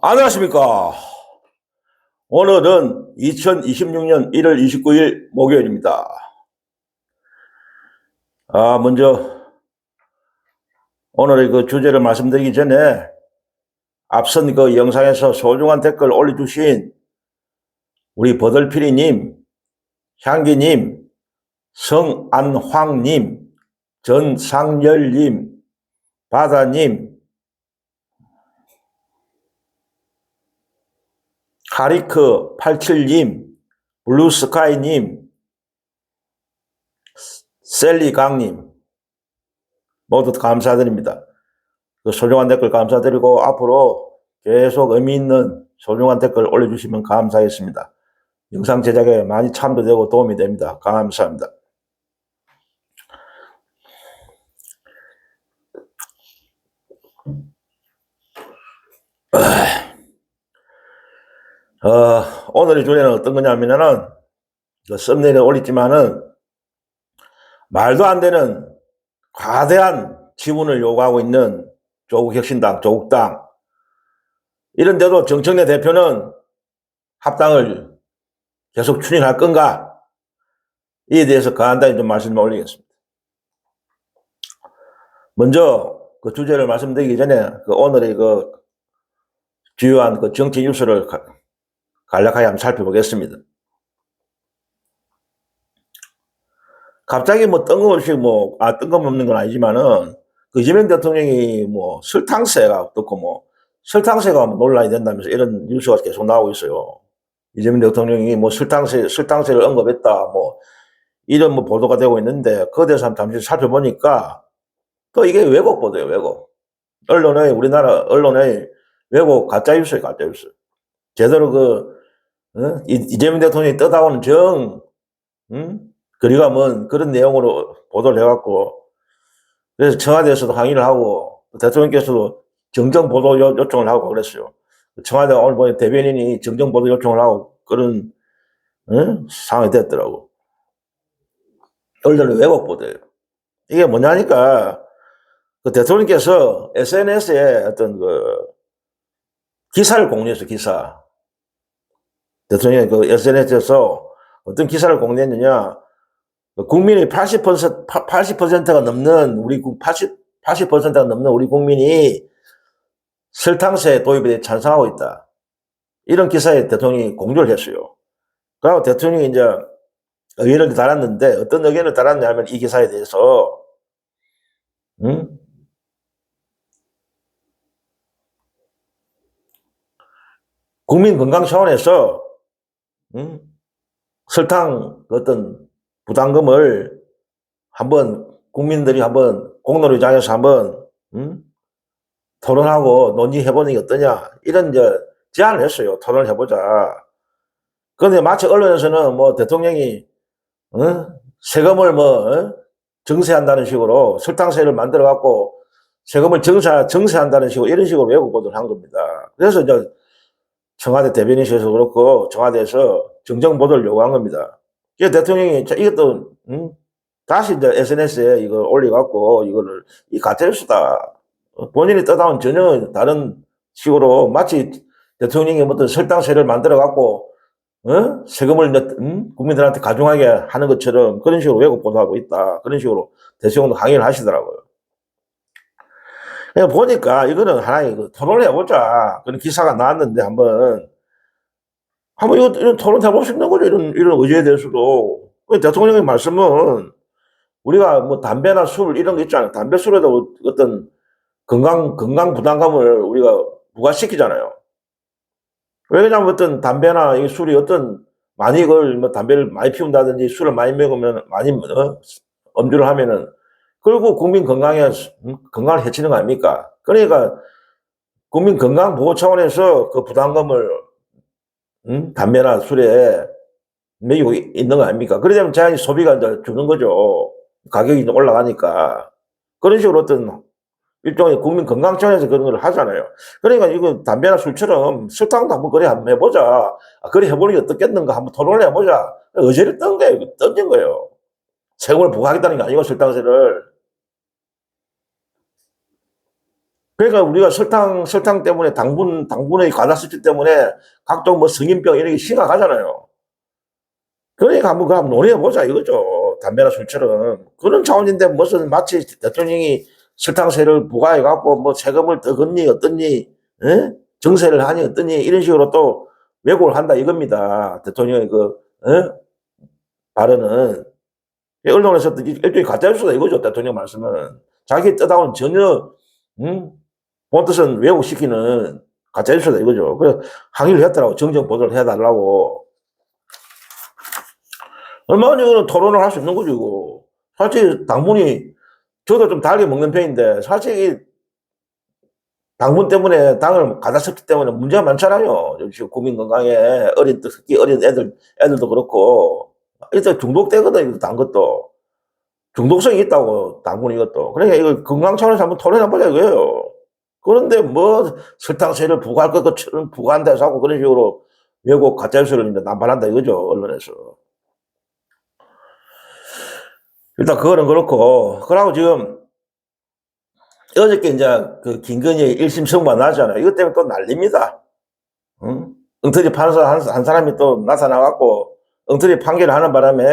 안녕하십니까. 오늘은 2026년 1월 29일 목요일입니다. 먼저 오늘의 그 주제를 말씀드리기 전에 앞선 그 영상에서 소중한 댓글 올려주신 우리 버들피리님, 향기님, 성안황님, 전상열님, 바다님, 카리크87님, 블루스카이님, 셀리강님 모두 감사드립니다. 그 소중한 댓글 감사드리고 앞으로 계속 의미 있는 소중한 댓글 올려주시면 감사하겠습니다. 영상 제작에 많이 참여되고 도움이 됩니다. 감사합니다. 오늘의 주제는 어떤 거냐면은 그 썸네일에 올렸지만은 말도 안 되는 과대한 지분을 요구하고 있는 조국혁신당, 조국당 이런데도 정청래 대표는 합당을 계속 추진할 건가? 이에 대해서 간단히 좀 말씀을 올리겠습니다. 먼저 그 주제를 말씀드리기 전에 그 오늘의 그 주요한 그 정치 뉴스를 간략하게 한번 살펴보겠습니다. 갑자기 뭐 뜬금없이 뜬금없는 건 아니지만은 그 이재명 대통령이 뭐 설탕세가 어떻고 뭐 설탕세가 논란이 된다면서 이런 뉴스가 계속 나오고 있어요. 이재명 대통령이 뭐 설탕세를 언급했다 뭐 이런 뭐 보도가 되고 있는데 그에 대해서 한번 잠시 살펴보니까 또 이게 왜곡 보도예요, 왜곡. 우리나라 언론의 왜곡 가짜뉴스예요, 가짜뉴스. 제대로 이재명 대통령이 떠다오는 거리가 먼 그런 내용으로 보도를 해갖고, 그래서 청와대에서도 항의를 하고, 대통령께서도 정정보도 요청을 하고 그랬어요. 청와대가 오늘 보니 대변인이 정정보도 요청을 하고 그런, 상황이 됐더라고. 언론의 왜곡 보도예요. 이게 뭐냐니까, 그 대통령께서 SNS에 어떤 기사를 공유했어요, 기사. 대통령이 그 SNS에서 어떤 기사를 공유했느냐, 국민의 80%가 넘는 80%가 넘는 우리 국민이 설탕세 도입에 대해 찬성하고 있다. 이런 기사에 대통령이 공조를 했어요. 그리고 대통령이 이제 의견을 달았는데 어떤 의견을 달았냐면 이 기사에 대해서 국민 건강 차원에서 설탕 어떤 부담금을 국민들이 한번 공론의장에서 한번 토론하고 논의해보는 게 어떠냐 이런 제안을 했어요. 토론을 해보자. 그런데 마치 언론에서는 뭐 대통령이 세금을 정세한다는 식으로 설탕세를 만들어 갖고 세금을 정세한다는 식으로 이런 식으로 왜곡 보도를 한 겁니다. 그래서 이제 청와대 대변인실에서 그렇고 청와대에서 정정 보도를 요구한 겁니다. 그래서 대통령이 이것도 다시 이제 SNS에 이걸 올려갖고 이거를 이 가짜뉴스다. 본인이 떠다온 전혀 다른 식으로 마치 대통령이 어떤 설탕세를 만들어갖고 세금을 국민들한테 가중하게 하는 것처럼 그런 식으로 왜곡 보도하고 있다. 그런 식으로 대통령도 항의를 하시더라고요. 그냥 보니까 이거는 하나의 토론을 해보자. 그런 기사가 나왔는데 한번 이런 토론 해볼 수 있는 거죠. 이런 의제에 대해서도. 대통령의 말씀은 우리가 뭐 담배나 술 이런 거 있잖아요. 담배 술에도 어떤 건강 부담감을 우리가 부과시키잖아요. 왜냐면 어떤 담배나 이 술이 많이 담배를 많이 피운다든지 술을 많이 먹으면 많이 음주를 하면은 결국 국민 건강을 해치는 거 아닙니까? 그러니까 국민 건강 보호 차원에서 그 부담금을 담배나 술에 매기고 있는 거 아닙니까? 그러려면 자연히 소비가 이제 주는 거죠. 가격이 올라가니까. 그런 식으로 어떤 일종의 국민 건강 차원에서 그런 걸 하잖아요. 그러니까 이거 담배나 술처럼 설탕도 한번 한번 해보자. 그래 해보는 게 어떻겠는가 한번 토론을 해보자. 의제를 던진 거예요. 세금을 부과하겠다는 게 아니고 설탕세를. 그러니까 우리가 설탕 때문에 당분의 과다 섭취 때문에 각종 뭐 성인병 이런 게 심각하잖아요. 그러니까 한번 논의해보자 이거죠. 담배나 술처럼. 그런 차원인데 무슨 마치 대통령이 설탕세를 부과해갖고 뭐 세금을 더 걷니 어떻니, 에? 정세를 하니 어떠니 이런 식으로 또 왜곡을 한다 이겁니다. 대통령의 발언은. 언론에서 일종의 가짜뉴스다 이거죠. 대통령 말씀은. 자기 뜻하고는 전혀, 본 뜻은 왜곡시키는 가짜뉴스다 이거죠. 그래서 항의를 했더라고. 정정 보도를 해달라고. 얼마나 이거는 토론을 할 수 있는 거죠, 이거. 사실 당분이, 저도 좀 달게 먹는 편인데, 사실 이 당분 때문에, 당을 가다 섞기 때문에 문제가 많잖아요. 지금 국민 건강에 특히 어린 애들도 그렇고. 일단 중독되거든, 이거 단 것도. 중독성이 있다고, 당분 이것도. 그러니까 이거 건강 차원에서 한번 토론해보자 이거예요. 그런데 뭐 설탕세를 부과할 것처럼 부과한다 해서 하고 그런 식으로 왜곡 가짜뉴스를 남발한다 이거죠, 언론에서. 일단 그거는 그렇고, 그러고 지금 어저께 이제 그 김건희 1심 선고가 나잖아요. 이것 때문에 또 난립니다. 응? 엉터리 판사 한 사람이 또 나타나갖고 엉터리 판결을 하는 바람에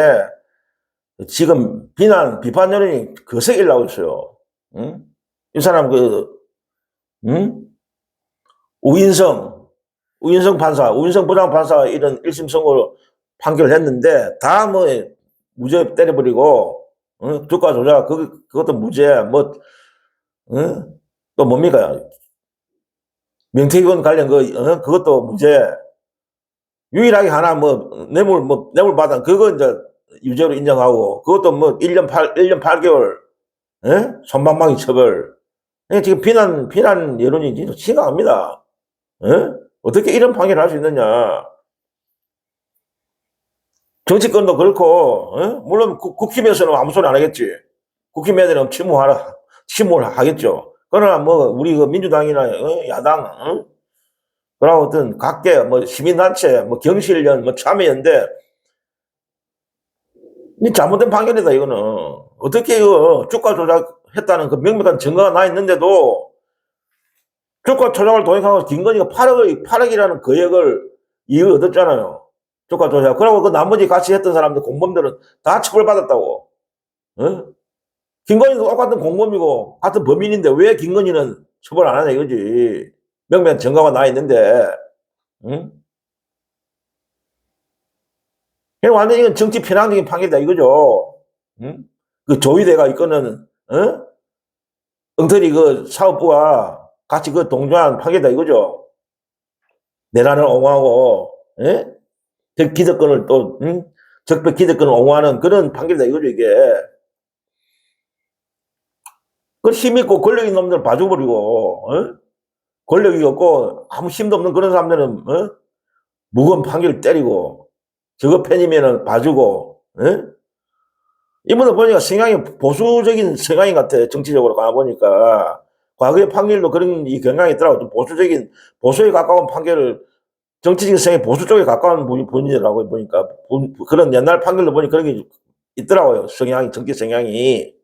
지금 비판 여론이 거세게 일어나고 있어요. 응? 이 사람 응? 우인성 부장판사가 이런 1심 선고를 판결을 했는데 다 뭐 무죄 때려버리고 주가 조작 그것도 무죄 또 뭡니까 명태균 관련 그것도 무죄 유일하게 하나 뇌물 받은 그거 이제 유죄로 인정하고 그것도 뭐 1년 8개월 손방망이 처벌. 지금 비난 여론이 진짜 심각합니다. 어떻게 이런 판결을 할 수 있느냐. 정치권도 그렇고, 물론 국힘에서는 아무 소리 안 하겠지. 국힘 애들은 침묵을 하겠죠. 그러나 뭐, 우리 그 민주당이나, 야당, 그러고 어떤 각계, 뭐, 시민단체, 뭐, 경실련, 뭐, 참여연대, 이 잘못된 판결이다, 이거는. 어떻게 이거 주가 조작했다는 그 명백한 증거가 나 있는데도 주가 조작을 도입하고 김건희가 8억이라는 거액을 이익을 얻었잖아요. 주가 조작. 그러고 그 나머지 같이 했던 사람들, 공범들은 다 처벌받았다고. 어? 김건희도 똑같은 공범이고, 같은 범인인데 왜 김건희는 처벌 안 하냐 이거지. 명백한 증거가 나 있는데, 응? 완전히 이건 정치 편향적인 판결이다 이거죠. 응? 그 조위대가 이거는, 엉터리 그 사업부와 같이 그 동조한 판결이다 이거죠. 내란을 옹호하고, 기득권을 또, 적벽 기득권을 옹호하는 그런 판결이다 이거죠, 이게. 그 힘있고 권력 있는 놈들 봐줘버리고, 권력이 없고 아무 힘도 없는 그런 사람들은, 무거운 판결을 때리고, 저거 팬이면은 봐주고, 이분은 보니까 성향이 보수적인 성향인 것 같아, 정치적으로 가보니까. 과거의 판결도 그런 이 경향이 있더라고. 좀 보수에 가까운 판결을, 정치적인 성향이 보수 쪽에 가까운 분이라고 보니까, 그런 옛날 판결도 보니 그런 게 있더라고요. 정치 성향이.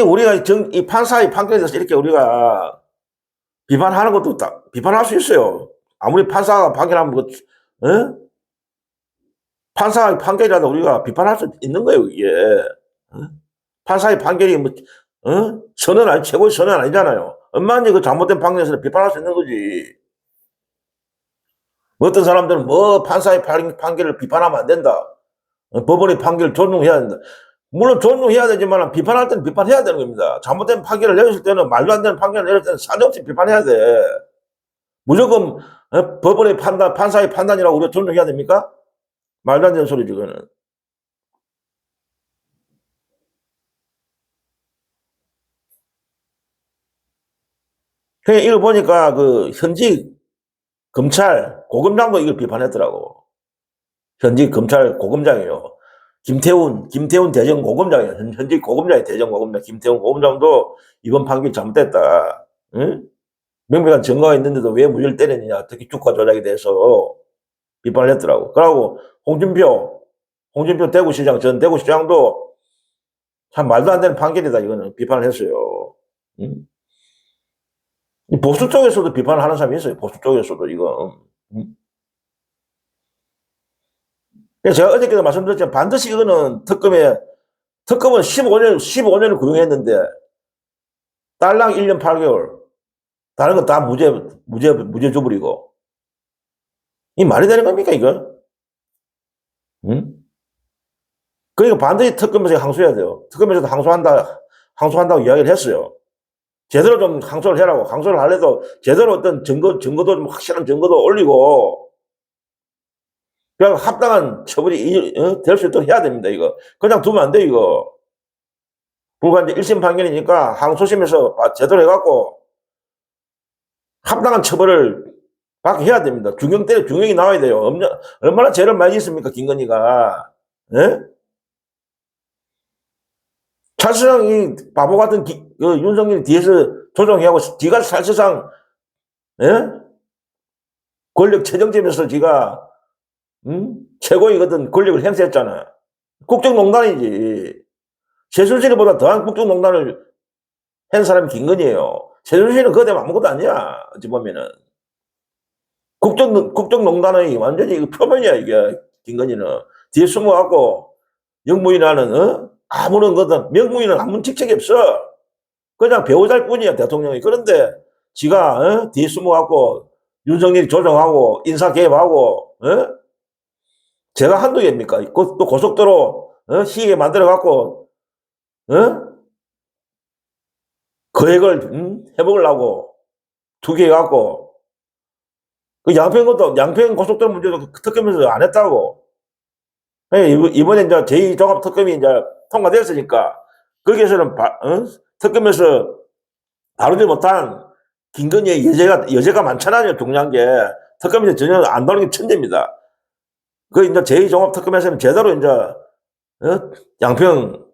우리가 이 판사의 판결에 대해서 이렇게 우리가 비판하는 것도 비판할 수 있어요. 아무리 판사가 판결하면 판사의 판결이라도 우리가 비판할 수 있는 거예요, 이게. 판사의 판결이 최고의 선언 아니잖아요. 얼마나 그 잘못된 판결에서 비판할 수 있는 거지. 어떤 사람들은 판사의 판결을 비판하면 안 된다. 법원의 판결을 존중해야 된다. 물론 존중해야 되지만 비판할 때는 비판해야 되는 겁니다. 잘못된 판결을 내렸을 때는, 말도 안 되는 판결을 내렸을 때는 사정없이 비판해야 돼. 무조건 법원의 판사의 판단이라고 우리가 존중해야 됩니까? 말도 안 되는 소리지 그거는. 그냥 이걸 보니까 그 현직 검찰 고검장도 이걸 비판했더라고. 현직 검찰 고검장이요. 김태훈 대전 고검장이에요. 현직 고검장이 대전 고검장. 김태훈 고검장도 이번 판결이 잘못됐다. 응? 명백한 증거가 있는데도 왜 무죄를 때렸느냐. 특히 주가 조작에 대해서 비판을 했더라고. 그러고 홍준표 전 대구시장도 참 말도 안 되는 판결이다. 이거는 비판을 했어요. 응? 보수 쪽에서도 비판을 하는 사람이 있어요. 보수 쪽에서도 이거. 응? 그래서 제가 어저께도 말씀드렸지만 반드시 이거는 특검은 15년을 구형했는데 딸랑 1년 8개월. 다른 건 다 무죄 줘버리고. 이 말이 되는 겁니까, 이거? 응? 그러니까 반드시 특검에서 항소해야 돼요. 특검에서도 항소한다고 이야기를 했어요. 제대로 좀 항소를 해라고. 항소를 하려도 제대로 어떤 증거도 좀 확실한 증거도 올리고, 그냥 합당한 처벌이 될 수 있도록 해야 됩니다, 이거. 그냥 두면 안 돼, 이거. 불과 이제 1심 판결이니까 항소심에서 제대로 해갖고, 합당한 처벌을 받게 해야 됩니다. 중형이 나와야 돼요. 얼마나 죄를 많이 짓습니까, 김건희가. 예? 사실상 이 바보 같은 윤석열이 뒤에서 조종하고, 지가 사실상, 예? 권력 최정점에서 지가, 최고의 어떤 권력을 행사했잖아. 국정농단이지. 최순실보다 더한 국정농단을 한 사람이 김건희예요. 최순실은 그거 되면 아무것도 아니야. 어찌 보면은. 국정농단의 완전히 표면이야, 이게. 김건희는. 뒤에 숨어갖고, 영무인하는, 아무런 거든, 명무인은 아무 직책이 없어. 그냥 배우자일 뿐이야, 대통령이. 그런데, 지가, 뒤에 숨어갖고, 윤석열이 조정하고, 인사 개입하고, 제가 한두 개입니까? 또 고속도로, 희게 만들어갖고, 거액을, 해먹으려고, 투기해갖고, 그 양평 고속도로 문제도 특검에서 안 했다고. 이번에 이제 제2종합특검이 이제 통과됐으니까, 거기에서는, 특검에서 다루지 못한 김건희의 여죄가 많잖아요, 중요한 게. 특검에서 전혀 안 나오는 게 천재입니다. 그 이제 제2종합특검에서는 제대로 이제, 양평,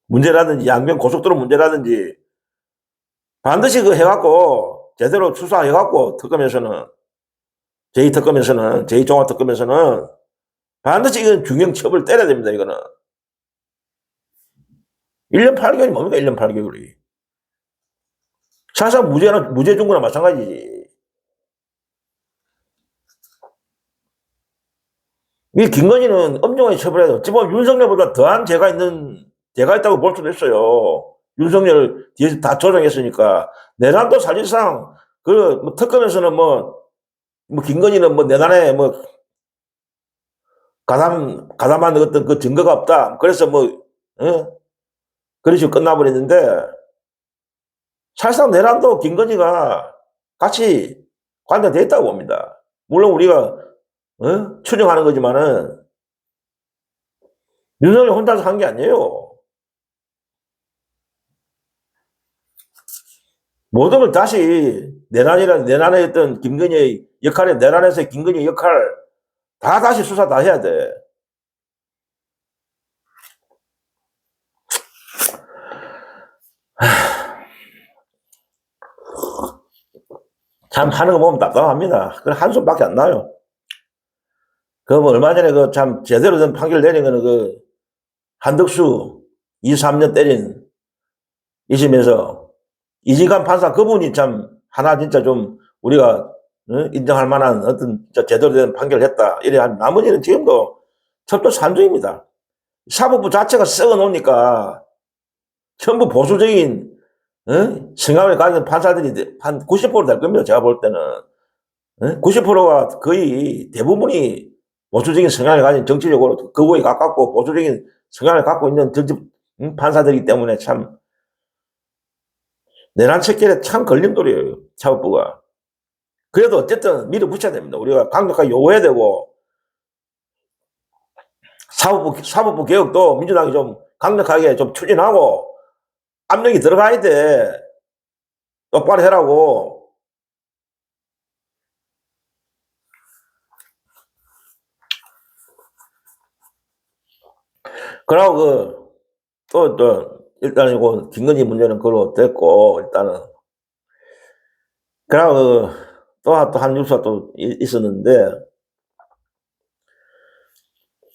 문제라든지, 양평 고속도로 문제라든지, 반드시 그 해갖고, 제대로 수사해갖고, 제2종합특검에서는, 반드시 이건 중형 처벌 때려야 됩니다, 이거는. 1년 8개월이 뭡니까, 1년 8개월이. 사실상 무죄 준 거나 마찬가지지. 이 김건희는 엄정하게 처벌해야 돼. 어찌 보면 윤석열보다 더한 죄가 있다고 볼 수도 있어요. 윤석열 뒤에서 다 조정했으니까. 내란도 사실상, 특검에서는 김건희는 내란에 가담한 어떤 그 증거가 없다. 그래서 그런 식으로 끝나버렸는데, 사실상 내란도 김건희가 같이 관련되어 있다고 봅니다. 물론 우리가, 추정하는 거지만은, 윤석열 혼자서 한 게 아니에요. 모든 걸 다시 내란에 어떤 김건희의 역할에, 내란에서의 김건희의 역할, 다시 수사 다 해야 돼. 참 하는 거 보면 답답합니다. 그래, 한숨밖에 안 나요. 얼마 전에 참 제대로 된 판결 내린 거는 한덕수 23년 때린 이심에서 이지간 판사 그분이 참 하나 진짜 좀 우리가 인정할 만한 어떤 진짜 제대로 된 판결을 했다. 이래 한 나머지는 지금도 첩도 산중입니다. 사법부 자체가 썩어 놓으니까 전부 보수적인 성향을 가진 판사들이 한 90%될 겁니다. 제가 볼 때는. 90%가 거의 대부분이 보수적인 성향을 가진 정치적으로 거거에 가깝고 보수적인 성향을 갖고 있는 판사들이기 때문에 참 내란 척결에 참 걸림돌이에요. 사법부가. 그래도 어쨌든 밀어붙여야 됩니다. 우리가 강력하게 요구해야 되고 사법부 개혁도 민주당이 좀 강력하게 좀 추진하고 압력이 들어가야 돼. 똑바로 해라고. 그러고 일단 이거 김건희 문제는 그걸로 됐고 일단은 그러고 또 한 뉴스가 또 있었는데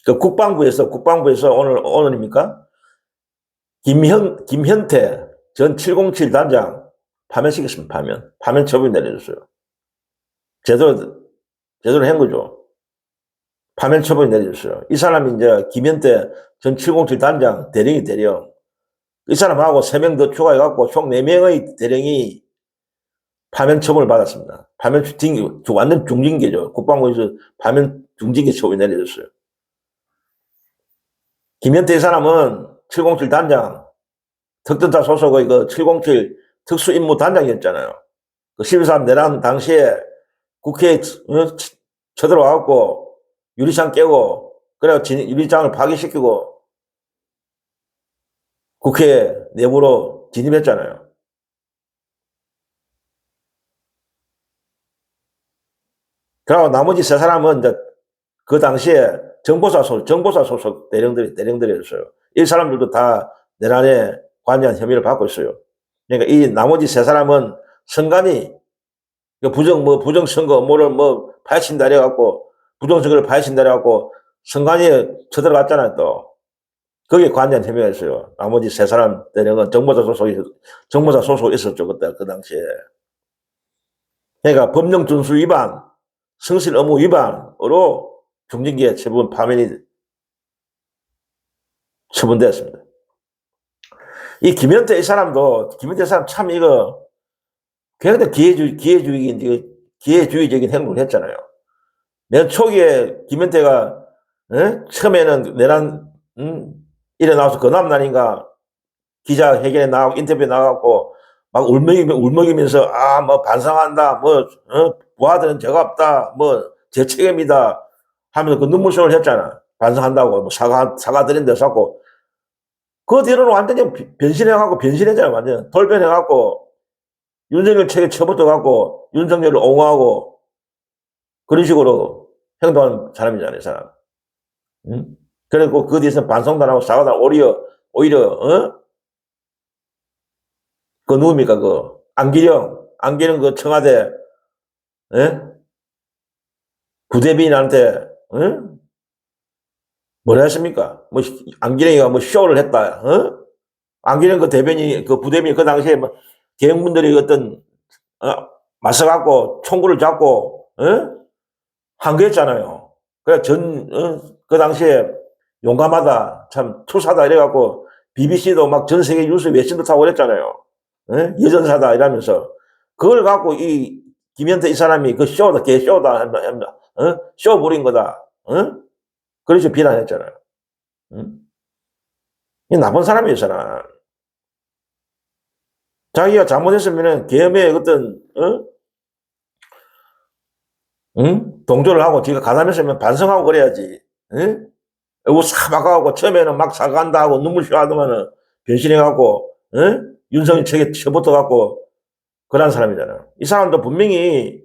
국방부에서 오늘입니까? 김현태 전 707 단장 파면시켰습니다. 파면 처분이 내려졌어요. 제대로 한 거죠. 파면 처분이 내려졌어요. 이 사람이 이제 김현태 전 707 단장 대령이 대령. 이 사람하고 3명 더 추가해갖고 총 4명의 대령이 파면 처분을 받았습니다. 완전 중징계죠. 국방부에서 파면 중징계 처분이 내려졌어요. 김현태 이 사람은 707 단장, 특전사 소속의 그 707 특수임무 단장이었잖아요. 그 12.3 내란 당시에 국회에 쳐들어와갖고 유리창 깨고, 그래 유리창을 파괴시키고 국회 내부로 진입했잖아요. 그리고 나머지 3사람은 이제 그 당시에 정보사 소속 대령들이었어요. 이 사람들도 다 내란에 관여한 혐의를 받고 있어요. 그러니까 이 나머지 3사람은 선관위, 부정선거, 파헤친다 해갖고, 부정선거를 파헤친다 해갖고, 선관위에 쳐들어갔잖아요, 또. 거기에 관여한 혐의가 있어요. 나머지 3사람 대령은 정보사 소속에 있었죠, 그때, 그 당시에. 그러니까 법령 준수 위반, 성실 의무 위반으로 중징계 처분 파면이 처분되었습니다. 이 김현태 이 사람 참 이거 굉장히 기회주의적인 행동을 했잖아요. 맨 초기에 김현태가 처음에는 내란 일어나서 그남날인가 기자회견에 나가고 인터뷰에 나가고 막 울먹이면서 뭐 반성한다, 부하들은 죄가 없다, 제 책임이다 하면서 그 눈물쇼를 했잖아. 반성한다고 사과드린다 자꾸. 그 뒤로는 완전히 변신했잖아. 완전 돌변해갖고 윤석열 책에 쳐붙어갖고 윤석열을 옹호하고 그런 식으로 행동하는 사람이잖아요, 이 사람. 그리고 그 뒤에서 반성도 안 하고 사과도 안 하고 오히려 그 누굽니까, 안기령 그 청와대 부대변인한테 뭐라 했습니까? 안기령이가 쇼를 했다. 안기령 그 대변인, 그 부대변인 그 당시에 대형분들이 어떤 맞서갖고 총구를 잡고 항거했잖아요. 그래 그 당시에 용감하다, 참 투사다 이래갖고 BBC도 막 전 세계 뉴스 외신도 타고 그랬잖아요. 여전사다 이러면서 그걸 갖고 이 김현태 이 사람이 그 개쇼다 합니다. 쇼 부린 거다. 그래서 비난했잖아요. 이 나쁜 사람이에요, 사람. 자기가 잘못했으면은 계엄에 어떤 동조를 하고 지가 가담했으면 반성하고 그래야지. 이거 싹 바꿔갖고 처음에는 막 사과한다 하고 눈물 휘하더만은 변신해갖고 윤석열 책에 쳐붙어갖고 그런 사람이잖아요. 이 사람도 분명히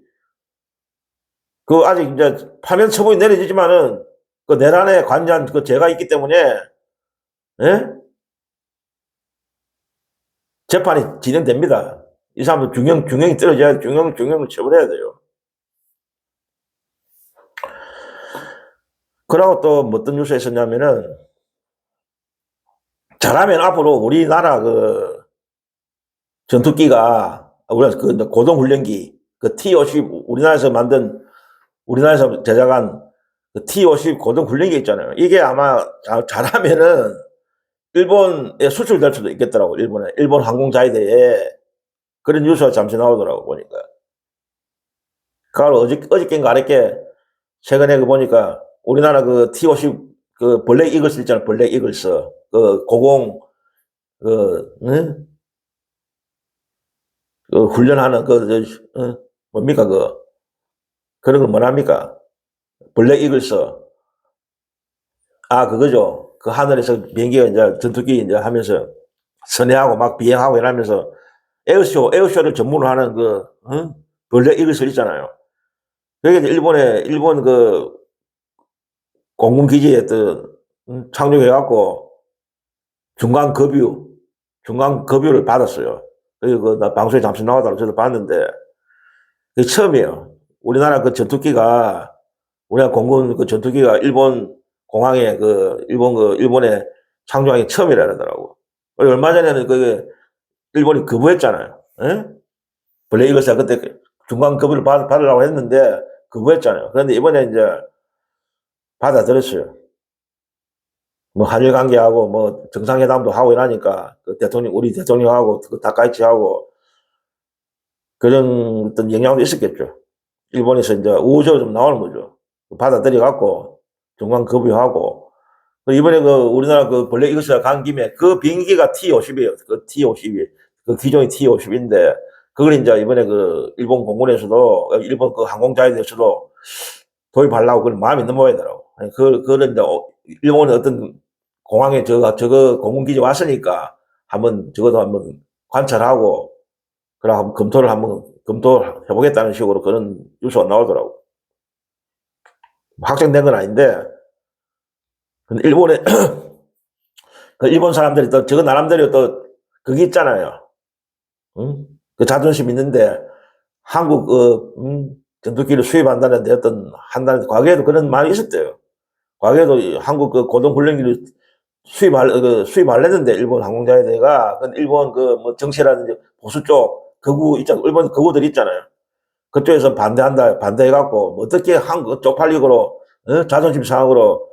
그 아직 이제 파면 처분이 내려지지만은 그 내란에 관여한 그 죄가 있기 때문에 재판이 진행됩니다. 이 사람도 균형이 떨어져야 균형을 처벌해야 돼요. 그러고 또 어떤 뉴스가 있었냐면은 잘하면 앞으로 우리나라 그 전투기가 우리가 그 고동훈련기 그 T-50 우리나라에서 제작한 그 T-50 고동훈련기 있잖아요. 이게 아마 잘하면은 일본에 수출될 수도 있겠더라고. 일본 항공자위대에 그런 뉴스가 잠시 나오더라고 보니까. 그걸 어저께인가 아랫게 최근에 그 보니까 우리나라 그 T-50 그 블랙 이글스 있잖아. 블랙 이글스 그 고공 그 훈련하는 뭡니까 그런 거 뭐랍니까? 블랙 이글스. 그거죠. 그 하늘에서 비행기가 이제 전투기 이제 하면서 선회하고 막 비행하고 이러면서 에어쇼를 전문으로 하는 블랙 이글스 있잖아요. 여기 일본 그 공군기지에 착륙해갖고 중간 급유를 받았어요. 나 방송에 잠시 나오다가 저도 봤는데, 그게 처음이에요. 우리나라 그 전투기가, 우리나라 공군 그 전투기가 일본 공항에 일본에 착륙한 게 처음이라 그러더라고. 얼마 전에는 일본이 거부했잖아요. 예? 블레이거스가 그때 중간 거부를 받으려고 했는데 거부했잖아요. 그런데 이번에 이제 받아들였어요. 뭐 한일 관계하고 뭐 정상회담도 하고 이러니까 그 우리 대통령하고 그 다카이치하고 그런 어떤 영향도 있었겠죠. 일본에서 이제 우호적으로 좀 나오는 거죠. 받아들여 갖고 중간 거부하고 이번에 그 우리나라 그 블랙 이글스가 간 김에 그 비행기가 T-50이에요. 그 T-50이 그 기종이 T-50인데 그걸 이제 이번에 그 일본 공군에서도 일본 그 항공자위대에서도 도입하려고 그런 마음이 있는 모양이더라고. 그런 이제 일본의 어떤 공항에 저거 공군기지 왔으니까 한번 적어도 한번 관찰하고 그래 한번 검토해보겠다는 식으로 그런 뉴스가 나오더라고. 확정된 건 아닌데 근데 일본에 그 일본 사람들이 또 저거 나름대로 또 그게 있잖아요. 응? 그 자존심 있는데 한국 전투기를 수입한다는데 한다는 과거에도 그런 말이 있었대요. 과거에도 한국 그 고등훈련기를 수입하려는데 일본 항공자위대가 일본 그 뭐 정치라든지 보수 쪽 일본 거구들 있잖아요. 그쪽에서 반대해갖고 뭐 어떻게 한국 쪽팔리고로 자존심 상하고로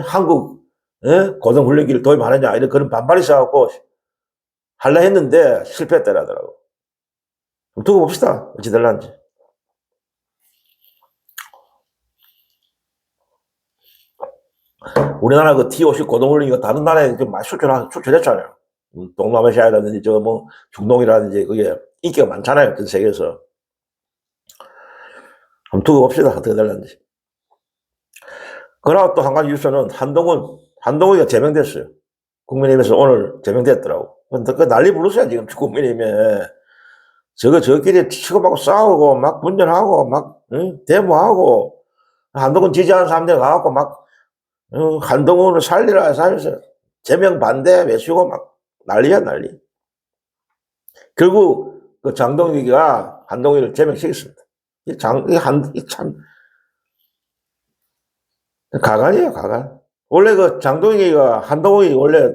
한국 고등훈련기를 도입하느냐 이런 그런 반발이 있어갖고 할라 했는데 실패했더라더라고. 두고 봅시다. 어찌 될란지. 우리나라 그 T-50 고등훈련기가 다른 나라에 좀 많이 수출했잖아요. 동남아시아라든지 저 뭐 중동이라든지 그게 인기가 많잖아요. 전 세계에서. 한번 두고 봅시다. 어떻게 될란지. 그러나 또 한 가지 뉴스는 한동훈이가 제명됐어요. 국민의힘에서 오늘 제명됐더라고. 그 난리 부르어요 지금 국민의힘에. 저끼리 치고받고 싸우고 막 분열하고 막 데모하고 한동훈 지지하는 사람들 가갖고 막 한동훈을 살리라 하면서 제명 반대 외치고 막 난리야 난리. 결국 그 장동익이가 한동훈을 제명시켰습니다. 참 가관이에요 가관. 원래 그 장동익이가 한동훈이 원래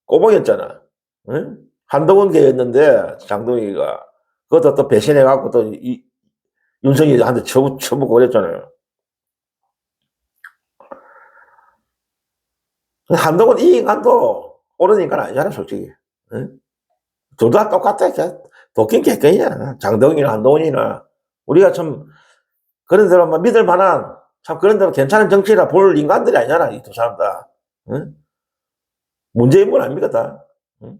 꼬봉이었잖아. 응? 한동훈계였는데 장동익이가 그것도 또 배신해갖고 또 윤석열한테 쳐먹고 그랬잖아요. 한동훈 이 인간도 옳은 인간 아니잖아 솔직히. 응? 둘 다 똑같아. 도끼 개껌이야. 장동익이나 한동훈이나 우리가 참 그런 사람 믿을 만한 참 그런 대로 괜찮은 정치라 볼 인간들이 아니잖아 이 두 사람 다. 응? 문제인물 아닙니까 다. 응?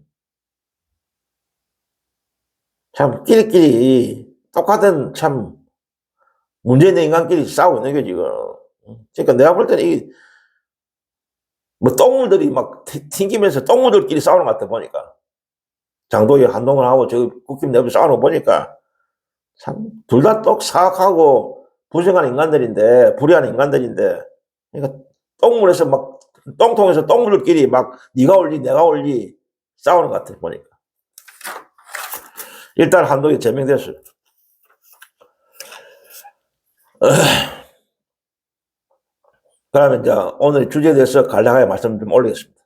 참 끼리끼리 똑같은 참 문제 있는 인간끼리 싸우고 있는 게 지금. 그러니까 내가 볼 때는 이 뭐 똥물들이 막 튕기면서 똥물들끼리 싸우는 것 같아 보니까. 장동희 한동훈하고 저 국힘 내부 싸우는 거 보니까 참 둘 다 똑 사악하고 부정한 인간들인데 불의한 인간들인데 그러니까 똥물에서 막 똥통에서 똥물들끼리 막 네가 올리 내가 올리 싸우는 것 같아 보니까. 일단 한동훈이 제명됐어요. 그러면 이제 오늘 주제에 대해서 간략하게 말씀 좀 올리겠습니다.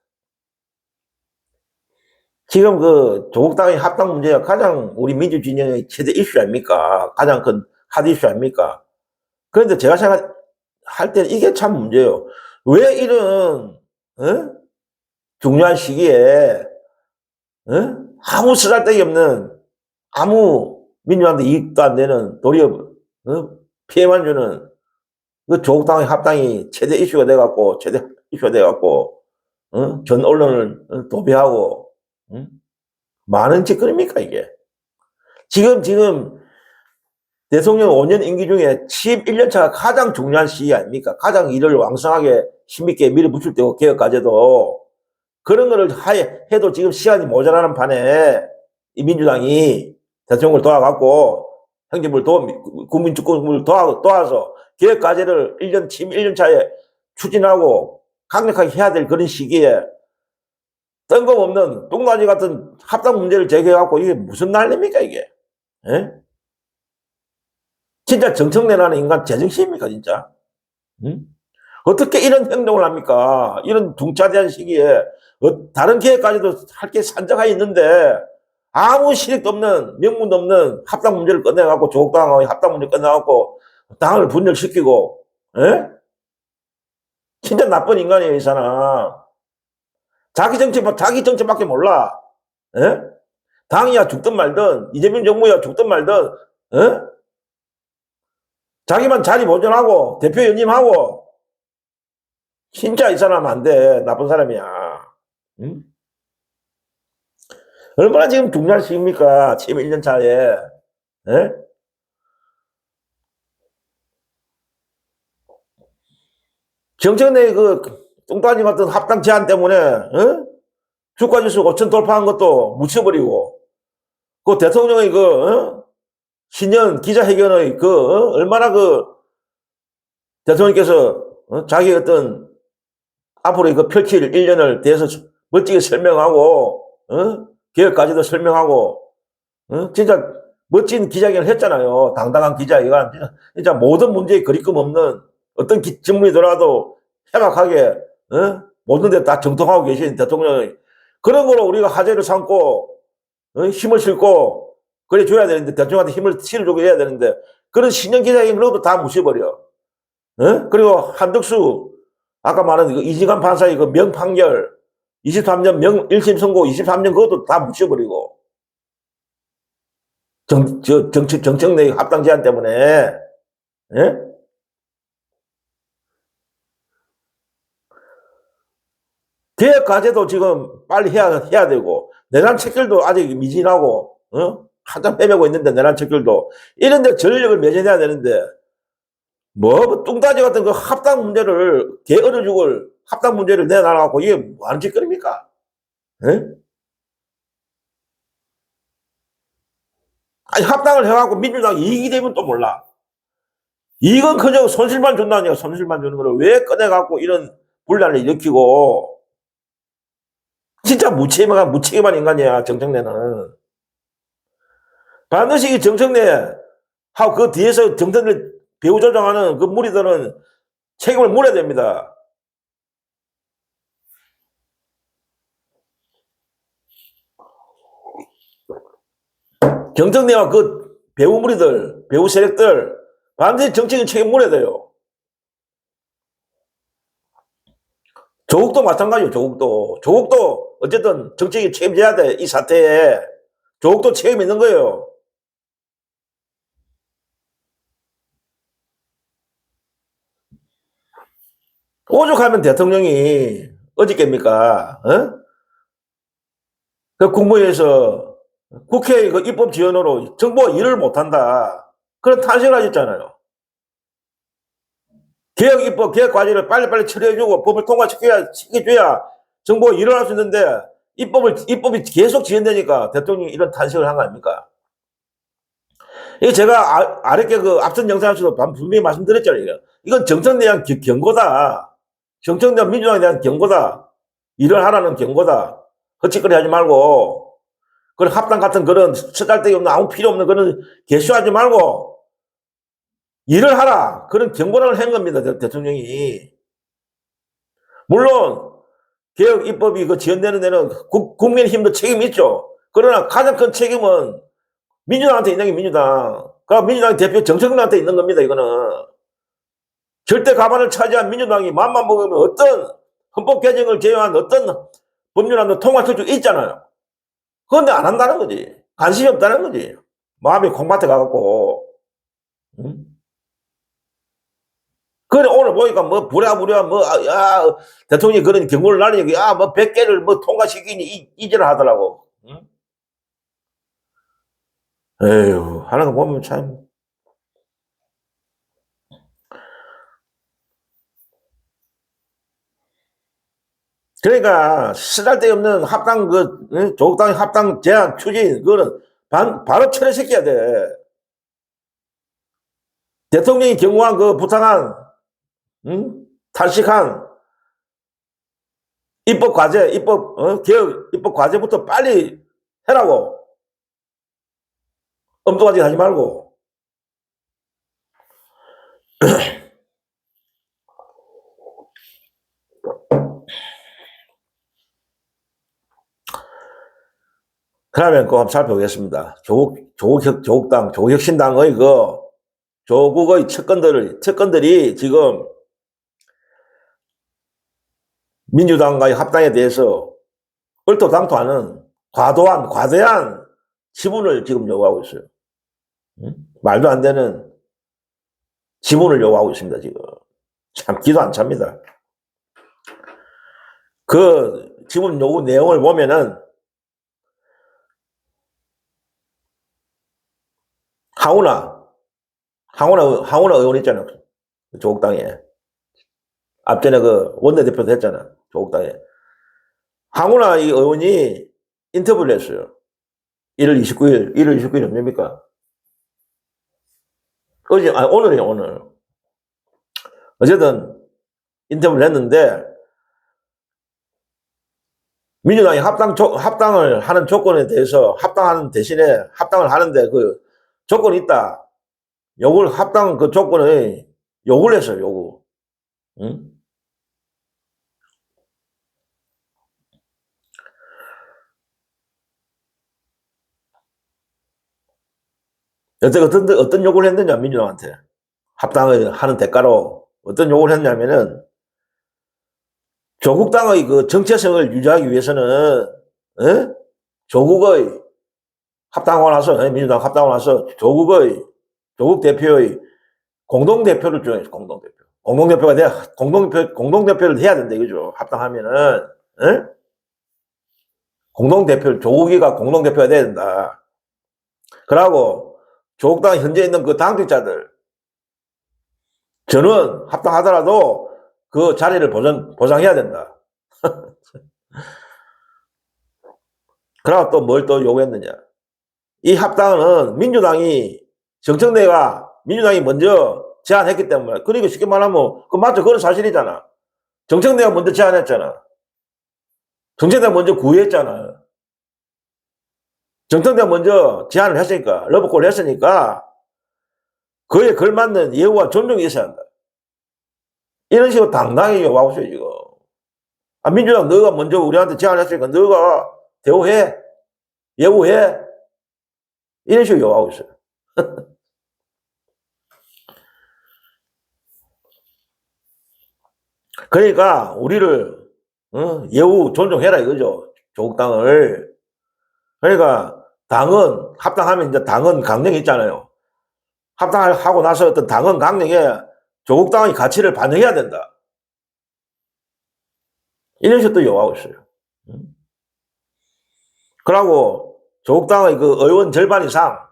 지금 그 조국 당의 합당 문제가 가장 우리 민주 진영의 최대 이슈 아닙니까? 가장 큰 핫 이슈 아닙니까? 그런데 제가 생각할 때는 이게 참 문제예요. 왜 이런 중요한 시기에 아무 쓰잘데기 없는 아무 민주한테 이익도 안 되는 도리어 피해만 주는 그 조국 당의 합당이 최대 이슈가 돼갖고 전 언론을 도배하고 많은 짓거리입니까 이게. 지금 대통령 5년 임기 중에 11년차가 가장 중요한 시기 아닙니까? 가장 일을 왕성하게 힘있게 밀어붙일 때고 개혁까지도 그런 거를 해도 지금 시간이 모자라는 판에 이 민주당이 대통령을 도와갖고 행정부를 국민주권을 도와서 개혁과제를 1년차에 추진하고 강력하게 해야 될 그런 시기에 뜬금없는 똥가지 같은 합당 문제를 제기해갖고 이게 무슨 난리입니까 이게. 에? 진짜 정청래라는 인간 제정신입니까 진짜? 응? 어떻게 이런 행동을 합니까? 이런 둥차대한 시기에 다른 계획까지도 할 게 산적해 있는데 아무 실익도 없는, 명분도 없는 합당 문제를 꺼내갖고, 조국당하고 합당 문제 꺼내갖고, 당을 분열시키고, 에? 진짜 나쁜 인간이에요, 이 사람. 자기 정치밖에 몰라. 에? 당이야 죽든 말든, 이재명 정부야 죽든 말든, 에? 자기만 자리 보존하고, 대표 연임하고, 진짜 이 사람 안 돼. 나쁜 사람이야. 응? 얼마나 지금 중요하십니까? 지금 1년 차에. 에? 정청래 그 뚱따지 같은 합당 제안 때문에 주가지수 5천 돌파한 것도 묻혀버리고 그 대통령의 신년 기자회견의 얼마나 대통령께서 자기 어떤 앞으로 펼칠 1년을 대해서 멋지게 설명하고 계획까지도 설명하고 진짜 멋진 기자회견을 했잖아요. 당당한 기자회견. 진짜 모든 문제에 거리낌 없는 어떤 질문이 들어와도 해박하게 모든 데 다 정통하고 계신 대통령이 그런 거로 우리가 화제를 삼고 힘을 실고 그래 줘야 되는데 대통령한테 힘을 실어주고 해야 되는데 그런 신년 기자회견으로도 다 무시해버려. 그리고 한덕수 아까 말한 이지간 판사의 명판결 23년 1심 선고 23년 그것도 다 무시해버리고 정청래 합당 제안 때문에 예? 개혁 과제도 지금 빨리 해야 되고 내란 척결도 아직 미진하고 한참 헤매고 있는데 내란 척결도 이런데 전력을 매진해야 되는데 뭐 뚱따지 같은 그 합당 문제를 개어려 죽을 합당 문제를 내놔갖고 이게 뭐 하는 짓거리입니까? 아니 합당을 해갖고 민주당 이익이 되면 또 몰라. 이건 그저 손실만 준다니까. 손실만 주는 거를 왜 꺼내갖고 이런 분란을 일으키고 진짜 무책임한 인간이야 정청래는. 반드시 이 정청래 하고 그 뒤에서 정청래 배후 조정하는 그 무리들은 책임을 물어야 됩니다. 정청래와 그 배후 무리들, 배후 세력들 반드시 정치인 책임 물어야 돼요. 조국도 마찬가지예요. 조국도 어쨌든 정치인 책임져야 돼. 이 사태에 조국도 책임 있는 거예요. 오죽하면 대통령이 어저께입니까? 그 국무회에서 국회의 그 입법 지원으로 정부가 일을 못한다. 그런 탄식을 하셨잖아요. 개혁 입법, 개혁 과제를 빨리빨리 처리해주고 법을 통과시켜줘야 정부가 일을 할 수 있는데 입법이 계속 지연되니까 대통령이 이런 탄식을 한 거 아닙니까? 이거 제가 아랫게 앞선 영상에서도 분명히 말씀드렸잖아요. 이건 정청래에 대한 경고다. 정청래 민주당에 대한 경고다. 일을 하라는 경고다. 헛짓거리 하지 말고 그런 합당 같은 그런 쓰잘데기 없는 아무 필요 없는 그런 개수하지 말고 일을 하라. 그런 경고를 한 겁니다. 대통령이. 물론 개혁 입법이 지연되는 데는 국민의힘도 책임이 있죠. 그러나 가장 큰 책임은 민주당한테 있는 게 민주당. 그러니까 민주당 대표 정청래한테 있는 겁니다. 이거는. 절대 가반을 차지한 민주당이 맘만 먹으면 어떤 헌법 개정을 제외한 어떤 법률안도 통과할 수 있잖아요. 그런데 안 한다는 거지. 관심이 없다는 거지. 마음이 콩밭에 가갖고. 응? 그래, 오늘 보니까 부랴부랴 대통령이 그런 경고를 날리니까, 100개를 통과시키니 이지를 하더라고. 응? 에휴, 하는 거 보면 참. 그러니까, 쓰잘데없는 합당, 조국당의 합당 제안 추진, 그거는 바로 철회시켜야 돼. 대통령이 경고한 부당한, 탈식한 입법 과제, 개혁, 입법 과제부터 빨리 해라고. 엉뚱하게 하지 말고. 그러면 그거 한번 살펴보겠습니다. 조국혁신당의 조국의 측근들이 지금 민주당과의 합당에 대해서 얼토당토하는 과대한 지분을 지금 요구하고 있어요. 말도 안 되는 지분을 요구하고 있습니다, 지금. 참 기도 안 찹니다. 그 지분 요구 내용을 보면은 항우나 의원 있잖아. 조국당에. 앞전에 그 원내대표도 했잖아. 조국당에. 항우나 이 의원이 인터뷰를 했어요. 1월 29일 언제입니까? 오늘이에요, 오늘. 어쨌든 인터뷰를 했는데 민주당이 합당을 하는 조건에 대해서 합당하는 대신에 합당을 하는데 그 조건이 있다. 합당 그 조건을 요구를 했어요, 요구. 응? 어떤 요구를 했느냐, 민주당한테. 합당을 하는 대가로 어떤 요구를 했냐면은 조국당의 그 정체성을 유지하기 위해서는 조국의 합당하고 나서 민주당 합당하고 나서 조국 대표의 공동대표를 정해서 공동대표를 해야 된다 이거죠. 합당하면은 조국이가 공동대표가 돼야 된다. 그러고 조국당 현재 있는 그 당직자들 저는 합당하더라도 그 자리를 보장해야 된다. 그러고 또 뭘 또 요구했느냐. 이 합당은 민주당이 먼저 제안했기 때문에. 그러니까 쉽게 말하면 그 맞죠. 그건 사실이잖아. 정청래가 먼저 제안했잖아. 정청래가 먼저 구의했잖아. 정청래가 먼저 제안을 했으니까, 러브콜을 했으니까 그에 걸맞는 예우와 존중이 있어야 한다. 이런 식으로 당당히 요구하고 있어요, 지금. 민주당 너가 먼저 우리한테 제안했으니까 너가 대우해, 예우해. 이런 식으로 요구하고 있어요. 그러니까 우리를 예우 존중해라 이거죠. 조국당을. 그러니까 합당하면 이제 당헌 강령이 있잖아요. 합당하고 나서 어떤 당헌 강령에 조국당의 가치를 반영해야 된다. 이런 식으로 요구하고 있어요. 그러고 조국당의 그 의원 절반 이상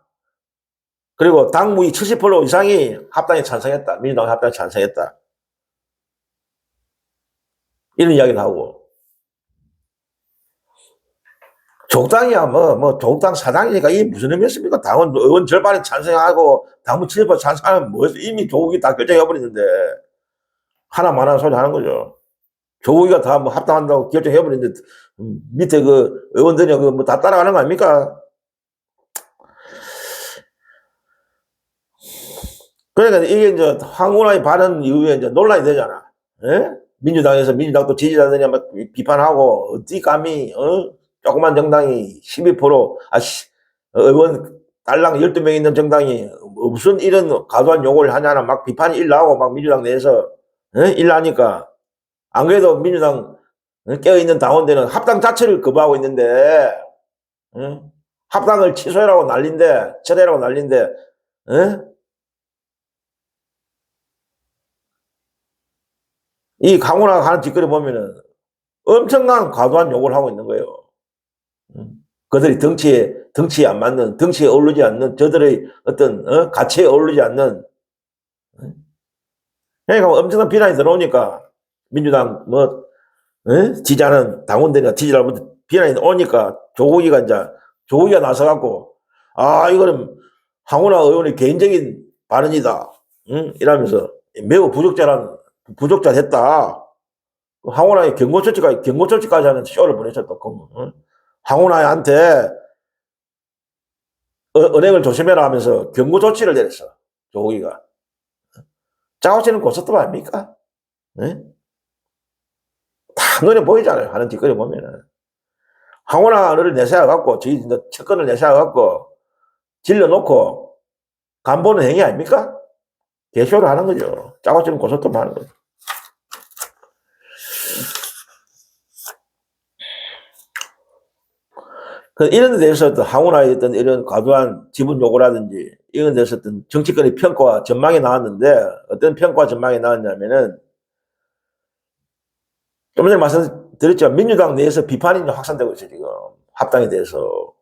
그리고 당무위 70% 이상이 합당에 찬성했다. 민주당 합당에 찬성했다. 이런 이야기를 하고. 조국당이야, 조국당 사당이니까 이게 무슨 의미였습니까? 당원, 의원 절반이 찬성하고, 당무 70% 찬성하면 뭐였어? 이미 조국이 다 결정해버리는데, 하나만한 소리 하는 거죠. 조국이가 다 합당한다고 결정해버리는데, 밑에 그 의원들이 다 따라가는 거 아닙니까? 그러니까 이게 이제 황운하의 발언 이후에 이제 논란이 되잖아. 예? 민주당도 지지자들이 막 비판하고, 어디 감히, 조그만 정당이 12%, 의원 딸랑 12명 있는 정당이 무슨 이런 과도한 요구를 하냐나 막 비판이 일나오고 막 민주당 내에서 일나니까 안 그래도 민주당 깨어있는 당원들은 합당 자체를 거부하고 있는데 합당을 철회라고 난린데 이 강훈아가 하는 짓거리 보면은 엄청난 과도한 요구를 하고 있는 거예요. 그들이 덩치에 안 맞는, 덩치에 어울리지 않는, 저들의 어떤, 가치에 어울리지 않는. 그러니까 엄청난 비난이 들어오니까, 민주당, 지지하는 당원들이나 지지자분들 비난이 오니까, 조국이가 나서갖고, 이거는 황운하 의원의 개인적인 발언이다. 이러면서 매우 부적절했다. 황운하의 경고처치까지 하는 쇼를 보내셨다. 황운하한테 은행을 조심해라 하면서 경고 조치를 내렸어. 조국이가. 짜고치는 고속도로 아닙니까? 네? 다 눈에 보이잖아요. 하는 짓거리 보면은. 황운하를 내세워갖고, 저희 채권을 내세워갖고, 질러놓고, 간보는 행위 아닙니까? 개쇼를 하는 거죠. 짜고치는 고소톱 하는 거죠. 이런 데 대해서 황운하의 어떤 이런 과도한 지분 요구라든지, 이런 데 대해서 어떤 정치권의 평가와 전망이 나왔는데, 어떤 평가와 전망이 나왔냐면은, 좀 전에 말씀드렸죠. 민주당 내에서 비판이 확산되고 있어요, 지금. 합당에 대해서.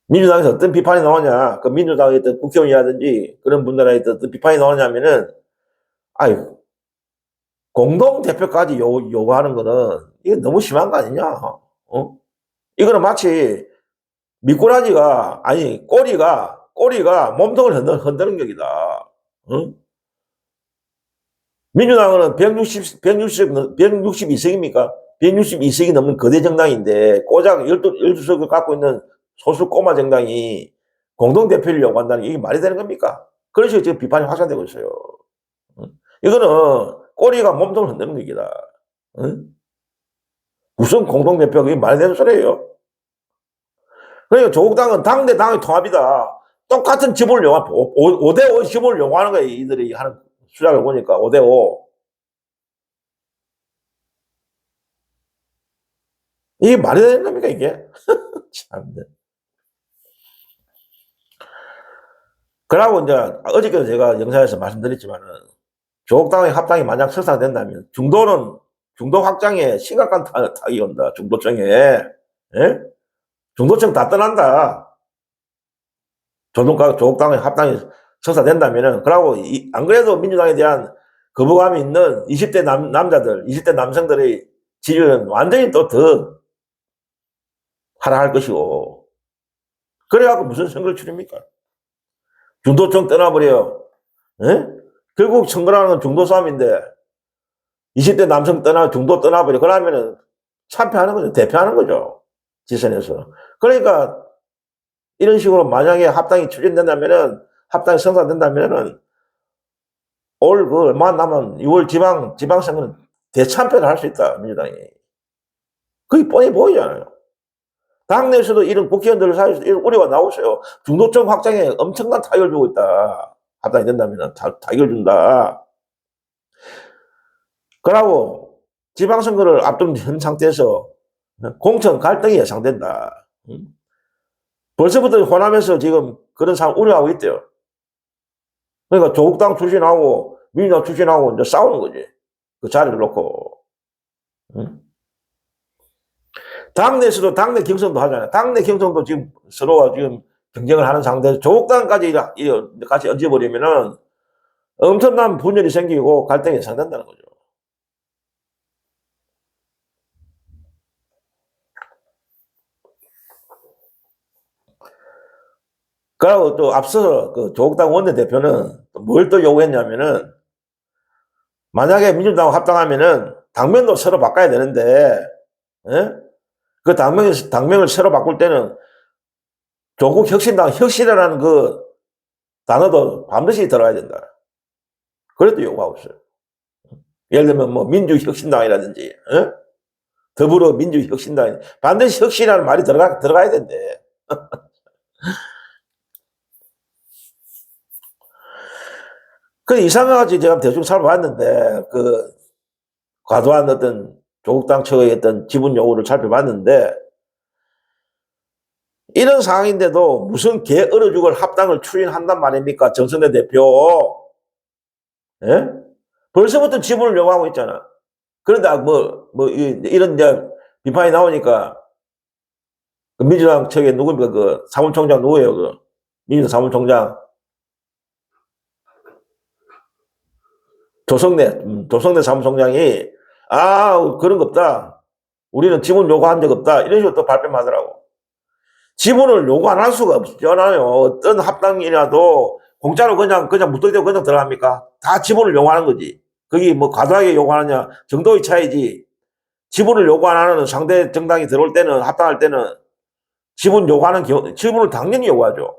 민주당에서 어떤 비판이 나오냐. 그 민주당의 어떤 국회의원이라든지 그런 분들한테 어떤 비판이 나오냐면은, 아이, 공동대표까지 요구하는 거는, 이게 너무 심한 거 아니냐. 이거는 마치 미꾸라지가, 아니, 꼬리가 몸통을 흔드는 격이다. 민주당은 162석입니까? 162석이 넘는 거대 정당인데, 고작 12석을 갖고 있는 소수 꼬마 정당이 공동대표를 요구한다는 게 이게 말이 되는 겁니까? 그런 식으로 지금 비판이 확산되고 있어요. 이거는 꼬리가 몸통을 흔드는 얘기다. 무슨 공동대표가 그게 말이 되는 소리예요? 그러니까 조국 당은 당대 당의 통합이다. 똑같은 지분을 요구하는, 5대5 지분을 요구하는 거예요. 이들이 하는 수작을 보니까 5대5. 이게 말이 되는 겁니까, 이게? 참. 그러고 이제 어저께도 제가 영상에서 말씀드렸지만은, 조국당의 합당이 만약 설상된다면 중도 확장에 심각한 타격이 온다. 중도층에. 예? 중도층 다 떠난다. 조국당의 합당이 설사된다면은, 그러고 안 그래도 민주당에 대한 거부감이 있는 20대 남자들, 20대 남성들의 지지율은 완전히 또 더 하락할 것이고, 그래갖고 무슨 선거를 치릅니까? 중도층 떠나버려요. 예? 결국 선거라는 건 중도 싸움인데, 20대 남성 중도 떠나버려. 그러면은 참패하는 거죠. 대표하는 거죠. 지선에서. 그러니까, 이런 식으로 만약에 합당이 추진된다면은, 합당이 성사된다면은, 얼마 남은 6월 지방선거는 대참패를 할 수 있다, 민주당이. 그게 뻔히 보이잖아요. 당내에서도 이런 국회의원들 사이에서 이런 우려가 나오세요. 중도층 확장에 엄청난 타격을 주고 있다. 합당이 된다면 타격을 준다. 그러고 지방선거를 앞둔 현 상태에서 공천 갈등이 예상된다. 벌써부터 호남에서 지금 그런 상황 우려하고 있대요. 그러니까 조국당 출신하고 민주당 출신하고 이제 싸우는 거지. 그 자리를 놓고. 당내에서도 당내 경선도 하잖아요. 당내 경선도 지금 서로가 지금 경쟁을 하는 상태에서 조국당까지 같이 얹어버리면은 엄청난 분열이 생기고 갈등이 예상된다는 거죠. 그리고 또 앞서 그 조국당 원내대표는 뭘 또 요구했냐면은, 만약에 민주당 합당하면은 당명도 새로 바꿔야 되는데, 예? 그 당명을 새로 바꿀 때는 조국 혁신당 혁신이라는 그 단어도 반드시 들어가야 된다. 그래도 요구하고 있어요. 예를 들면 뭐 민주혁신당이라든지, 예? 더불어민주혁신당, 반드시 혁신이라는 말이 들어가야 된대. 그 이상하지 제가 대충 살펴봤는데, 그 과도한 어떤 조국 당처의 어떤 지분 요구를 살펴봤는데, 이런 상황인데도 무슨 개얼어죽을 합당을 추진한단 말입니까? 정선대 대표. 예? 벌써부터 지분을 요구하고 있잖아. 그런데 이런 이제 비판이 나오니까, 그 민주당 측에 누굽니까? 그 사무총장 누구예요? 그 민주당 사무총장. 조성래 사무총장이, 그런 거 없다. 우리는 지분 요구한 적 없다. 이런 식으로 또 발뺌하더라고. 지분을 요구 안 할 수가 없잖아요. 어떤 합당이라도 공짜로 그냥 무턱대고 그냥 들어갑니까? 다 지분을 요구하는 거지. 그게 뭐 과도하게 요구하느냐 정도의 차이지. 지분을 요구 안 하는 상대 정당이 들어올 때는, 합당할 때는 지분을 당연히 요구하죠.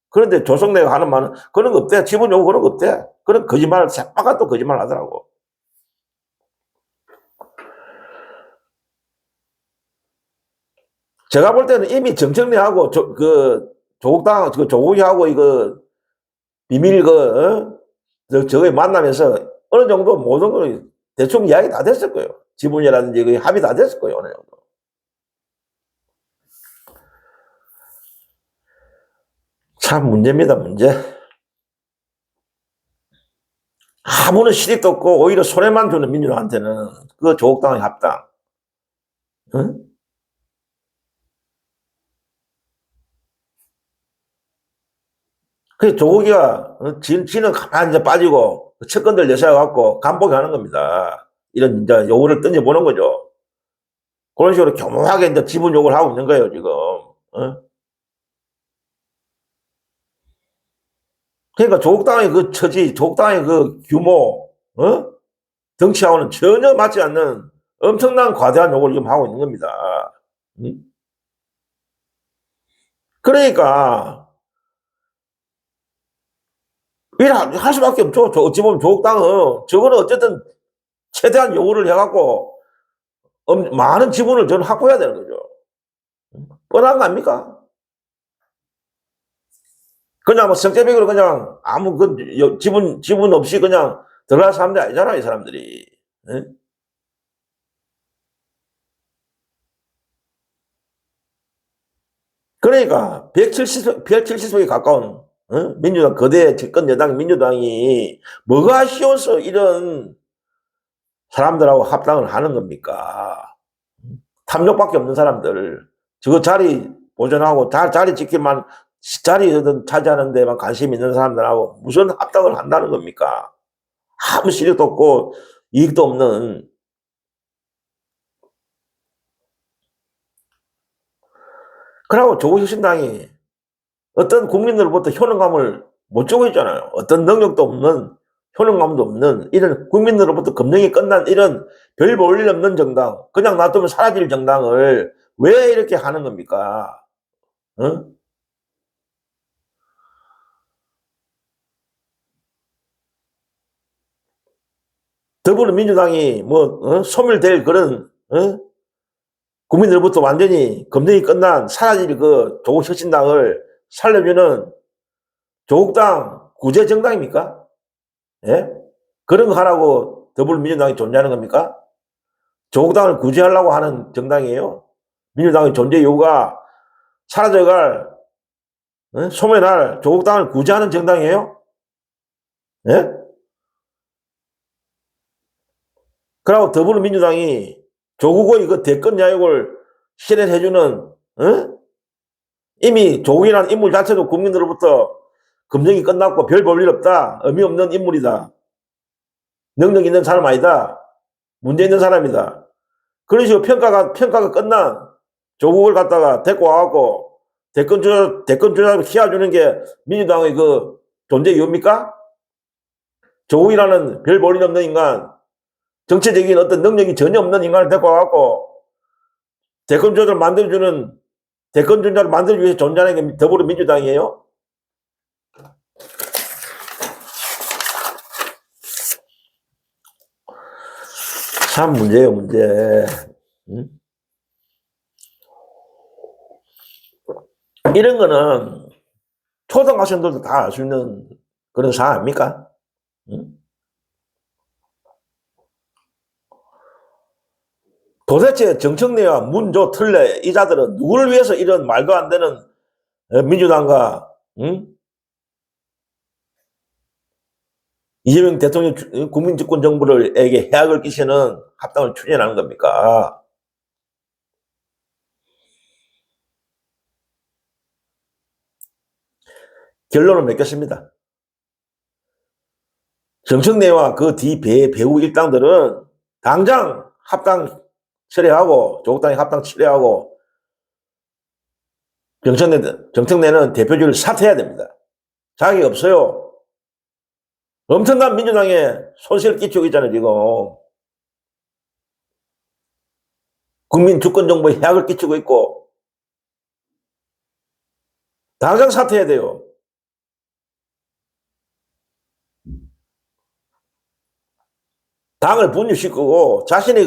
그런데 조성래가 하는 말은 그런 거 없대. 지분 요구 그런 거 없대. 그런 거짓말을 새빨간 또 거짓말 하더라고. 제가 볼 때는 이미 정청래하고 조국당, 조국이하고 이거 비밀 저거에 만나면서 어느 정도 모든 걸 대충 이야기 다 됐을 거예요. 지분이라든지 그 합의 다 됐을 거예요, 어느 정도. 참 문제입니다, 문제. 아무런 실익도 없고 오히려 손해만 주는 민주당한테는 그 조국당의 합당. 응? 그 조국이가 지는 가만히 이제 빠지고 측근들 내세워갖고 간보게 하는 겁니다. 이런 이제 요구를 던져보는 거죠. 그런 식으로 교묘하게 이제 지분 요구를 하고 있는 거예요, 지금. 어? 그러니까 조국당의 그 처지, 조국당의 그 규모, 덩치하고는 전혀 맞지 않는 엄청난 과대한 요구를 지금 하고 있는 겁니다. 응? 그러니까 일할 수밖에 없죠. 어찌 보면 조국당은 저거는 어쨌든 최대한 요구를 해갖고 많은 지분을 저는 확보해야 되는 거죠. 뻔한 거 아닙니까? 그냥 뭐 성재백으로 그냥 아무 지분 없이 그냥 들어갈 사람들이 아니잖아, 이 사람들이. 예? 그러니까 170석에 가까운 민주당 거대 집권 여당 민주당이 뭐가 아쉬워서 이런 사람들하고 합당을 하는 겁니까? 탐욕밖에 없는 사람들, 저거 자리 보존하고 자리 지킬만 자리든 차지하는 데만 관심 있는 사람들하고 무슨 합당을 한다는 겁니까? 아무 실력도 없고 이익도 없는. 그러고 조국혁신당이 어떤 국민들로부터 효능감을 못 주고 있잖아요. 어떤 능력도 없는, 효능감도 없는, 이런 국민들로부터 검증이 끝난 이런 별 볼 일 없는 정당, 그냥 놔두면 사라질 정당을 왜 이렇게 하는 겁니까? 어? 더불어민주당이 소멸될 그런 국민들로부터 완전히 검증이 끝난 사라질 그 조국혁신당을 살려주는 조국당 구제 정당입니까? 예? 그런 거 하라고 더불어민주당이 존재하는 겁니까? 조국당을 구제하려고 하는 정당이에요. 민주당의 존재 이유가 사라져갈, 소멸할 조국당을 구제하는 정당이에요. 예? 그리고 더불어민주당이 조국의 그 대권 야욕을 실현해주는, 이미 조국이라는 인물 자체도 국민들로부터 검증이 끝났고 별 볼 일 없다. 의미 없는 인물이다. 능력 있는 사람 아니다. 문제 있는 사람이다. 그런 식으로 평가가 끝난 조국을 갖다가 데리고 와갖고 대권 주자로 키워주는 게 민주당의 그 존재 이유입니까? 조국이라는 별 볼 일 없는 인간, 정치적인 어떤 능력이 전혀 없는 인간을 데리고 와갖고 대권 주자를 만들어주기 위해서 존재하는 게 더불어민주당이에요? 참 문제예요, 문제. 응? 이런 거는 초등학생들도 다 알 수 있는 그런 사안 아닙니까? 응? 도대체 정청래와 문조 틀레 이 자들은 누구를 위해서 이런 말도 안 되는 민주당과 이재명 대통령 국민주권 정부에게 해악을 끼치는 합당을 추진하는 겁니까? 결론을 맺겠습니다. 정청래와 그 뒤 배후 일당들은 당장 합당 철회하고 조국당이 합당 철회하고 정청래는 대표직을 사퇴해야 됩니다. 자격이 없어요. 엄청난 민주당에 손실을 끼치고 있잖아요, 지금. 국민 주권 정부에 해악을 끼치고 있고. 당장 사퇴해야 돼요. 당을 분열시키고 자신이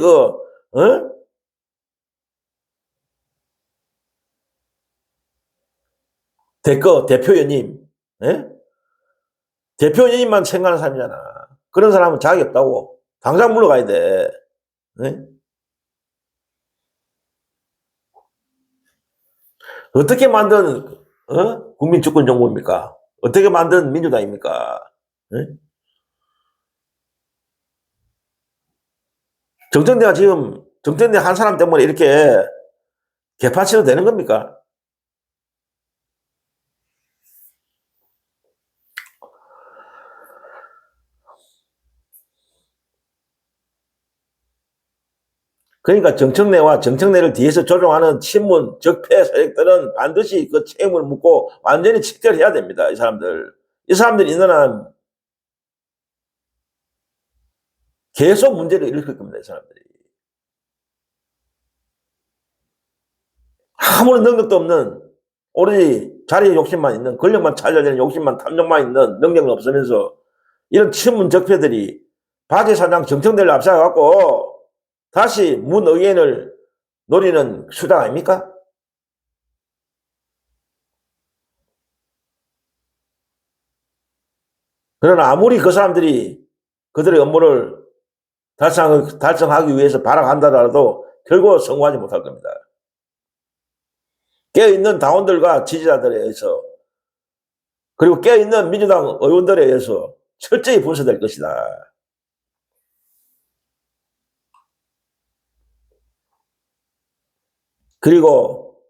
대표 연임, 예? 대표 연임만 생각하는 사람이잖아. 그런 사람은 자격이 없다고. 당장 물러가야 돼. 예? 어떻게 만든 국민주권정부입니까? 어떻게 만든 민주당입니까? 예? 정청래 한 사람 때문에 이렇게 개판치도 되는 겁니까? 그러니까 정청래를 뒤에서 조종하는 친문, 적폐 세력들은 반드시 그 책임을 묻고 완전히 직결해야 됩니다. 이 사람들이 있는 한 계속 문제를 일으킬 겁니다. 이 사람들이. 아무런 능력도 없는, 오로지 자리에 욕심만 있는, 권력만 찾아내는 욕심만, 탐욕만 있는, 능력은 없으면서 이런 친문 적폐들이 바지 사장 정청래를 앞세워갖고 다시 문의원을 노리는 수단 아닙니까? 그러나 아무리 그 사람들이 그들의 업무를 달성하기 위해서 발악한다라도 결국 성공하지 못할 겁니다. 깨어있는 당원들과 지지자들에 의해서, 그리고 깨어있는 민주당 의원들에 의해서 철저히 분쇄될 것이다. 그리고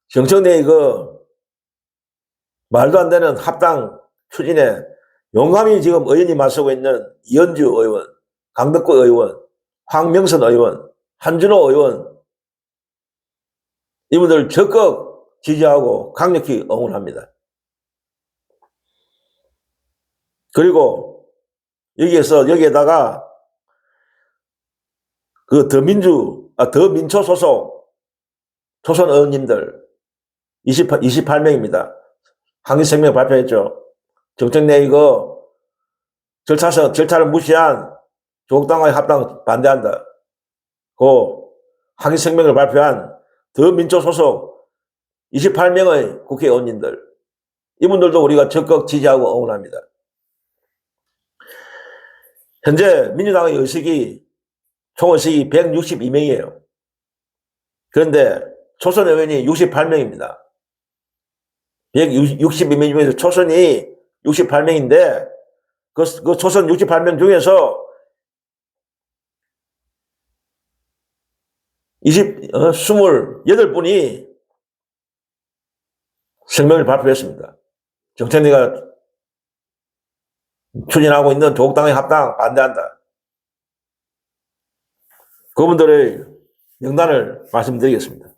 정청래의 그 말도 안 되는 합당 추진에 용감히 지금 의원이 맞서고 있는 이현주 의원, 강덕구 의원, 황명선 의원, 한준호 의원, 이분들 적극 지지하고 강력히 응원합니다. 그리고 여기에다가 그 더민초 소속 초선 의원님들 28명입니다. 항의성명 발표했죠. 정청래 이거 절차를 무시한 조국당과의 합당 반대한다. 그 항의성명을 발표한 더민초 소속 28명의 국회의원님들, 이분들도 우리가 적극 지지하고 응원합니다. 현재 민주당의 총의석이 162명이에요. 그런데 초선 의원이 68명입니다. 162명 중에서 초선이 68명인데 그 초선 68명 중에서 28분이 성명을 발표했습니다. 정청래가 추진하고 있는 조국당의 합당 반대한다. 그분들의 명단을 말씀드리겠습니다.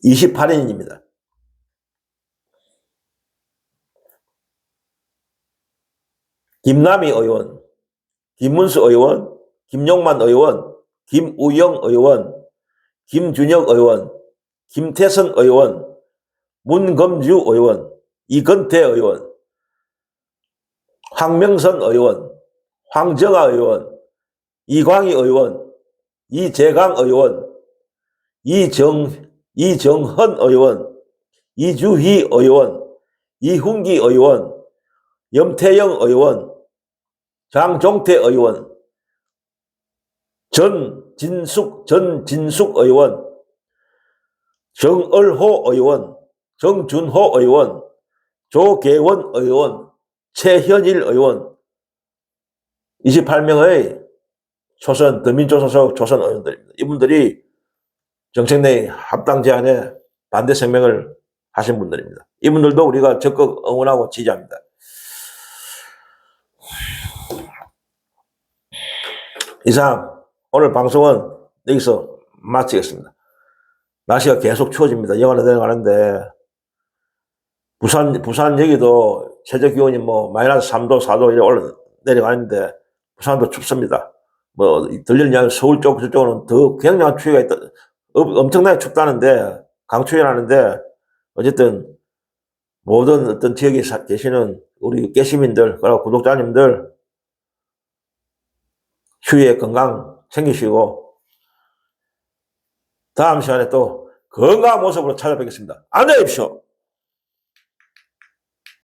28인입니다. 김남희 의원, 김문수 의원, 김용만 의원, 김우영 의원, 김준혁 의원, 김태선 의원, 문검주 의원, 이건태 의원, 황명선 의원, 황정아 의원, 이광희 의원, 이재강 의원, 이정헌 의원, 이주희 의원, 이훈기 의원, 염태영 의원, 장종태 의원, 전진숙 의원, 정얼호 의원, 정준호 의원, 조계원 의원, 최현일 의원, 28명의 더민주 소속 초선 의원들입니다. 이분들이 정청래 합당 제안에 반대 성명을 하신 분들입니다. 이분들도 우리가 적극 응원하고 지지합니다. 이상 오늘 방송은 여기서 마치겠습니다. 날씨가 계속 추워집니다. 영하로 내려가는데 부산 여기도 최저 기온이 마이너스 3도, 4도 이렇게 내려가는데 부산도 춥습니다. 들리는 이야기 서울 쪽 저쪽은 더 굉장한 추위가 있다. 엄청나게 춥다는데, 강추위 나는데, 어쨌든 모든 어떤 지역에 계시는 우리 깨시민들, 그리고 구독자님들 추위에 건강 챙기시고 다음 시간에 또 건강한 모습으로 찾아뵙겠습니다. 안녕히 계십시오.